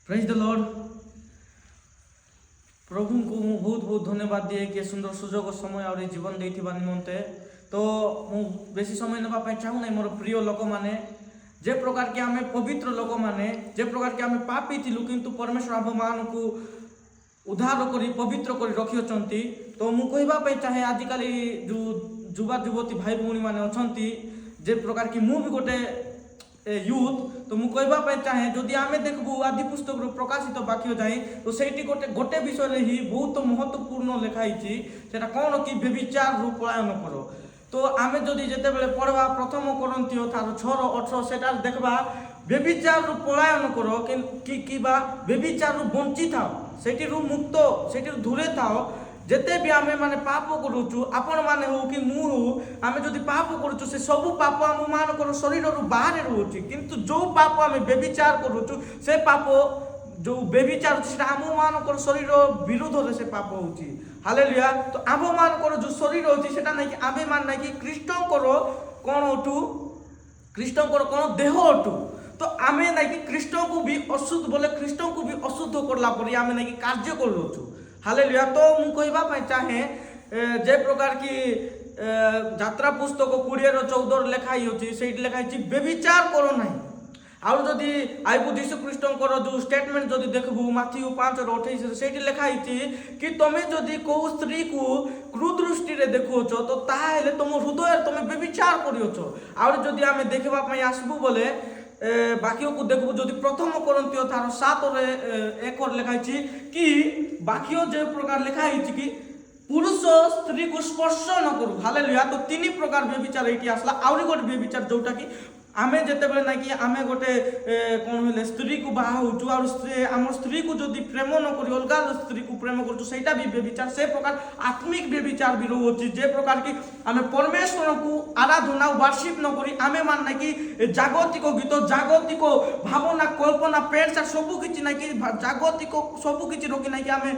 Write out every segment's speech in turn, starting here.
Praise the Lord. प्रभु को बहुत बहुत धन्यवाद दिए कि सुंदर सुजोग समय और जीवन देथिबा निमंते। तो मु बेसी समय नबा पाई चाहू नै। मोर प्रिय लोक माने जे प्रकार के आमे पवित्र लोक माने जे प्रकार के आमे पापी थिलु किंतु परमेश्वर आम मान को उद्धार करी पवित्र करी रखी अछंती। तो मु कहबा पाई चाहे आजिकाली जो युवा युवती भाई भौणी माने अछंती जे प्रकार की मु भी गोटे यूथ। तो मु कहबा पाई चाहे जदि आमे देखबु आदि पुस्तक रो प्रकाशित वाक्य जाए तो सेठी गोटे गोटे विषय रे ही बहुत महत्वपूर्ण लिखाई छी। सेटा कोन कि व्यभिचार रू पलायन करो। तो आमे जदि जेते बेले पढ़वा प्रथम कोरिन्थियो तार 6:18 सेटा देखबा व्यभिचार रू पलायन करो कि बा व्यभिचार रू बंची थाओ सेठी रू मुक्त सेठी रू दूरे थाओ। जेते भी आमे माने पाप करूचु आपण माने हो कि मु हो आमे जदि पाप करूचु से सब पाप आम मान कर शरीर रू बाहर रहउची किंतु जो पाप आमे व्यभिचार करूचु से पाप जो व्यभिचार से आम मान कर शरीर विरुद्ध रे से पाप होउची। हालेलुया। तो आम मान कर जो शरीर होची सेटा नै कि आमे मान नै कि कृष्ण करो कोन ओटू कृष्ण करो कोन देह ओटू। तो आमे नै कि कृष्ण को भी अशुद्ध बोले कृष्ण को भी अशुद्ध करला परी आमे नै कि कार्य करलोचु। हालेलुया। तो मु कहबा पाई चाहे जे प्रकार की यात्रा पुस्तक 20:14 लिखाई होची सेठी लिखाई छी व्यभिचार करो नाही। आउ जदि आइबु यीशु ख्रीष्टंकर जो स्टेटमेंट जदि देखबु माथ्यू 5:28 सेठी लिखाई छी कि तमे जदि को स्त्री को क्रूदृष्टि रे देखुछो तो ताहेले तुम हृदय तमे व्यभिचार करियोछो। आउ जदि आमे देखबा पई आसबु बोले बाक्य को देखबो जदि प्रथम कोरिन्थियो तार 7:1 लिखाई छी कि बाक्य जे प्रकार लिखाई छी कि पुरुष स्त्री को स्पर्श न करू। हालेलुया। तो तीन प्रकार व्यभिचार एठी आसला। आउरी गोटे व्यभिचार जोटा कि आमे जेते बेले ना कि आमे गोटे कोन होले स्त्री को बाहा होचु और आम स्त्री को जदि प्रेम न करी अलगा स्त्री को प्रेम करचु सेटा भी व्यभिचार। से प्रकार आत्मिक व्यभिचार भी रहउची जे प्रकार की आमे परमेश्वर को आराधना वर्शिप न करी आमे मान ना कि जागतिक गीत जागतिक भावना कल्पना पेट सब किछि ना कि जागतिक सब किछि रोकी ना कि आमे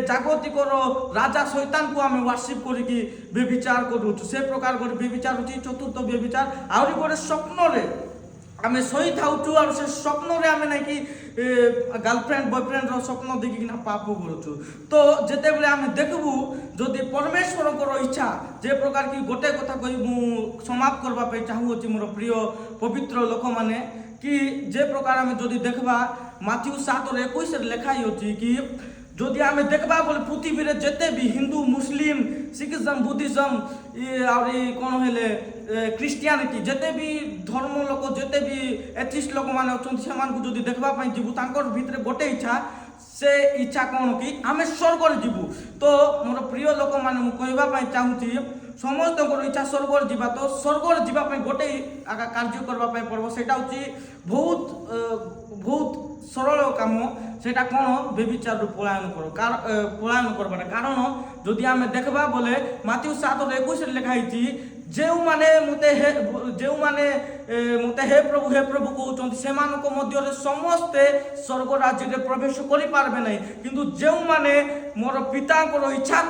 जागतिक रो राजा शैतान को आमे वर्शिप करी कि व्यभिचार करूछु। से प्रकार गोटे व्यभिचार होची। चतुर्थ व्यभिचार आउरी गोटे स्वप्न आमे सोई थाउचु और से स्वप्न रे आमे नै कि गर्लफ्रेंड बॉयफ्रेंड रो स्वप्न देखि कि ना पाप करूचु। तो जेते बेले आमे देखबु जदि परमेश्वर को इच्छा जे प्रकार की गोटे कथा कहि मु समाप्त करबा पे चाहू अछि मोर प्रिय पवित्र लोक माने कि जे प्रकार आमे जदि देखबा माथ्यू 7:21 रे लिखाई अछि कि जदि आमे देखबा बोले पृथ्वी रे जेते भी हिंदू मुस्लिम सिखिज्म बुद्धिज्म और कोन हेले क्रिश्चियनिटी जेते भी धर्म लोक जेते भी एथिस्ट लोक माने अछन से मान को जदि देखबा पई जीवु तांकर भीतर गोटे इच्छा से इच्छा कोन कि आमे स्वर्ग रे जीवु। तो मोर प्रिय लोक माने मु कहबा पई चाहूची समस्त को इच्छा स्वर्ग रे जीवा। तो स्वर्ग रे जीवा पई गोटे आगा कार्य करबा पई पड़बो सेटा होची बहुत सरल काम। सेटा कोन व्यभिचार रू पलायन करो पलायन करबाटा कारण जदि आमे देखबा बोले माथ्यू 7:21 लिखाई छी जेउ माने मते हे प्रभु कहउचंती सेमान को मध्य रे समस्त स्वर्ग राज्य रे प्रवेश करि पारबे नै किंतु जेउ माने मोर पिता को इच्छा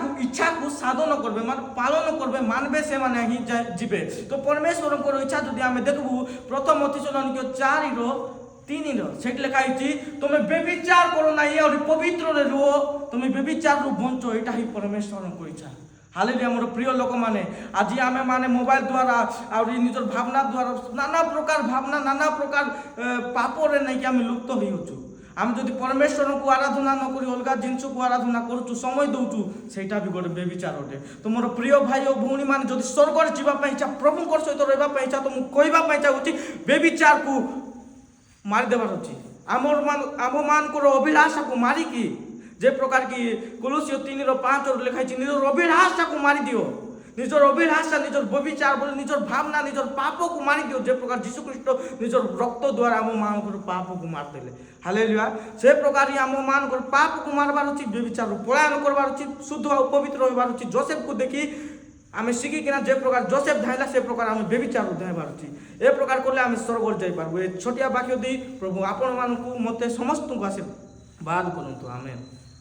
को साधन करबे मान पालन करबे मानबे से माने ही जिबे। तो परमेश्वर को इच्छा जदि आमे देखबु प्रथम थिस्सलुनिके 4:3 सेट लिखाई छी तुमे व्यभिचार करो नाही और पवित्र रे रहो तुमे व्यभिचार रू बंचो एटा ही परमेश्वर को इच्छा। हालेलुया। मोर प्रिय लोक माने आज आमे माने मोबाइल द्वारा और निजर भावना द्वारा नाना प्रकार भावना नाना प्रकार पाप रे नै कि आमे लुप्त होई होचु। आमे जदि परमेश्वर को आराधना न करी अलगा जिंस को आराधना करचु समय दउचु सेटा भी गोटे व्यभिचार होते। तो मोर प्रिय भाई और भौणी माने जदि स्वर्ग रे जीवा पई इच्छा प्रभु को सहित रहबा पई इच्छा तो मु कहबा पई चाहूची व्यभिचार को मार देबार अछि। आम मान को अभिलाषा को मारी की जे प्रकार की कोलोसियो 3:5 लिखाई छी निजर अभिलाषा को मारी दियो निजर अभिलाषा निजर व्यभिचार बोले निजर भावना निजर पाप को मारी दियो जे प्रकार यीशु ख्रीष्ट निजर रक्त द्वारा आम मान को पाप को मार देले। हालेलुया। से प्रकार ही आम मान को पाप को मारबार अछि व्यभिचार पलायन करबार अछि शुद्ध और पवित्र होबार अछि। जोसेफ को देखि आमे सिखी किना जे प्रकार जोसेफ धाइला से प्रकार आमे व्यभिचार धाइबार अछि। ए प्रकार करले आमे स्वर्ग जाई पारबो। ए छोटिया वाक्य दी प्रभु आपण मान को मते समस्त को आशीर्वाद करंतु। आमेन।